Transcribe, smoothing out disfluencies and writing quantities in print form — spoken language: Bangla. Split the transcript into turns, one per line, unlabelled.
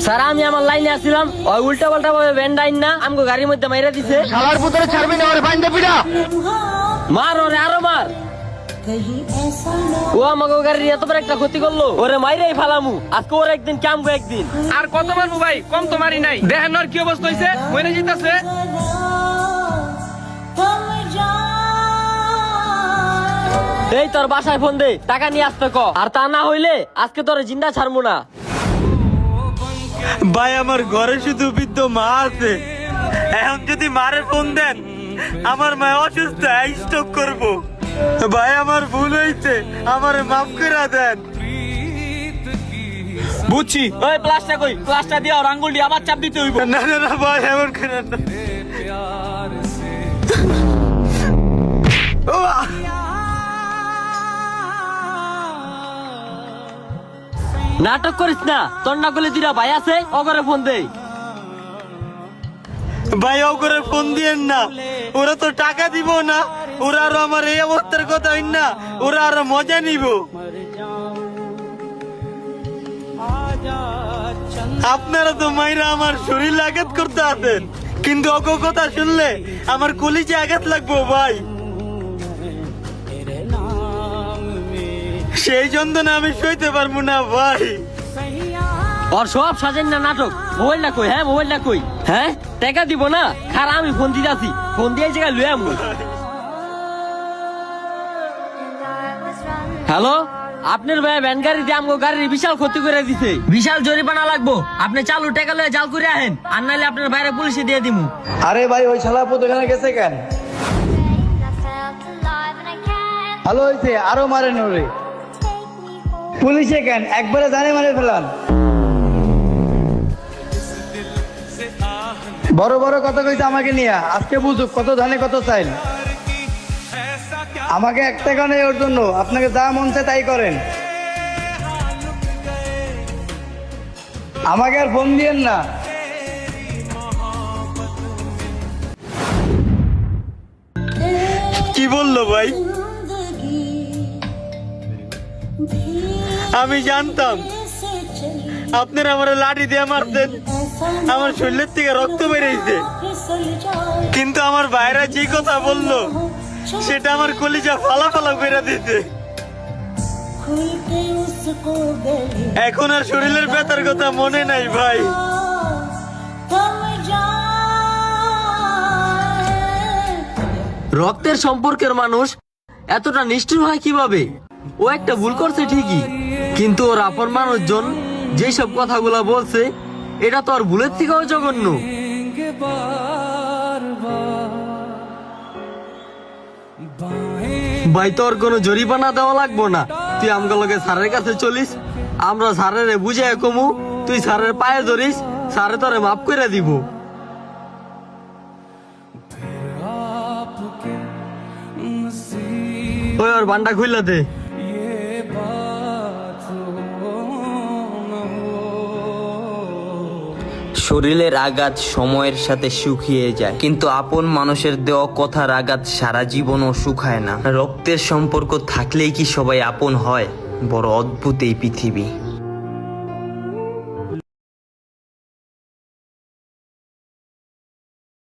স্যার আমি আমার লাইনে আসছিলাম, ওই উল্টা পাল্টা ভাবে ভ্যান ডাইন না আমগো গাড়ির মধ্যে মাইরা দিছে।
শালার পুত্রে ছাড়বি না, ওরে বাইন্দা পিটা।
মার ওরে, আরো মার। ও আমাকে গাড়ির এত বড় একটা ক্ষতি করলো, ওরে মাইরাই ফালামু আজকে, ওর একদিন কাম গো একদিন।
আর কত মারবো ভাই, কম তো মারি নাই। দেখেন ওর কি অবস্থা হয়েছে, মরে যেতেছে।
এই তোর বাসায় ফোন দে, টাকা নিয়ে আসতে ক, আর তা না হইলে আজকে তোর জিন্দা ছাড়বো না।
ভাই আমার ঘরে শুধু বৃদ্ধ মা আছে, এখন যদি মারে ফোন দেন আমার মা অসুস্থ, স্ট্রোক করবো। ভাই আমার ভুল হয়েছে, আমার মাফ করে দেন।
বুঝছি, ওই প্লাসটা কই, প্লাসটা দিয়ে আর আঙ্গুল দিয়ে আবার চাপ দিতে হইব।
না না না ভাই এমন করেন না।
নাটক করিস না, তোর না করলে দুইটা ভাই আছে, অগরে ফোন দে।
ভাই ও করে ফোন দিয়েন না, ওরা তো টাকা দিব না, ওরা আরো আমার এই অবস্থার কথা হইন না, ওরা আরো মজা নিব। আপনারা তো মাইরা আমার শরীর আঘাত করতে আছেন, কিন্তু অক কথা শুনলে আমার কলিজে আঘাত লাগবো ভাই। সেই যন্ত্রণা আমি সইতে পারবো না ভাই।
ওর সব সাজেন না নাটক। মোবাইলটা কই? হ্যাঁ মোবাইলটা কই? হ্যাঁ টাকা দিব না, খারা আমি ফোন দিতেছি, ফোন দিয়ে জায়গায় লুয়ে আমু। হ্যালো, আপনার ভাই ভ্যান গাড়ি দিয়ে আমগো গাড়ির বিশাল ক্ষতি করে দিছে, বিশাল জরিমানা লাগবো। আপনি চালু টাকা লয়ে জাল করে আহেন, আর নাইলে আপনার বাইরে পুলিশে দিয়ে দিমু।
আরে ভাই ওই শালা পুত ওখানে গেছে কেন? ভালো হয়েছে, আরো মারেন ওরে। পুলিশে কেন, একবারে জানে মারে ফেলান। বড় বড় কথা কইছে আমাকে নিয়ে, আজকে বুঝুক কত ধানে কত চাইল। আমাকে এক টাকা নেই ওর জন্য, আপনাকে যা মন চায় তাই করেন। আমাকে আর ফোন দিয়েন না।
কি বললো ভাই? আমি জানতাম আপনারা আমার লাঠি দিয়ে মারতেন, আমার শরীরের থেকে রক্ত বেরিয়েছে, কিন্তু আমার ভাইরা যে কথা বললো সেটা আমার কলিজা ফালা ফালা বেরা দিতে। এখন আর শরীরের ব্যথার কথা মনে নাই ভাই।
রক্তের সম্পর্কের মানুষ এতটা নিষ্ঠুর হয় কিভাবে? ও একটা ভুল করছে ঠিকই, কিন্তু ওর আপন মানুষজন যেসব কথাগুলো বলছে এটা তো আর ভুলের থেকেও জঘন্য। ভাই তোর কোনো জরিমানা দেওয়া লাগবো না, তুই আমগুলোকে স্যারের কাছে চলিস, আমরা স্যারের বুঝে কমু, তুই স্যারের পায়ে ধরিস, স্যারে তোরে মাফ করে দিব। ওই ওর বান্ডা খুইলা দে।
শরীরের আঘাত সময়ের সাথে শুকিয়ে যায়, কিন্তু আপন মানুষের দেওয়া কথার আঘাত সারা জীবনও শুকায় না। রক্তের সম্পর্ক থাকলেই কি সবাই আপন হয়? বড় অদ্ভুত এই পৃথিবী।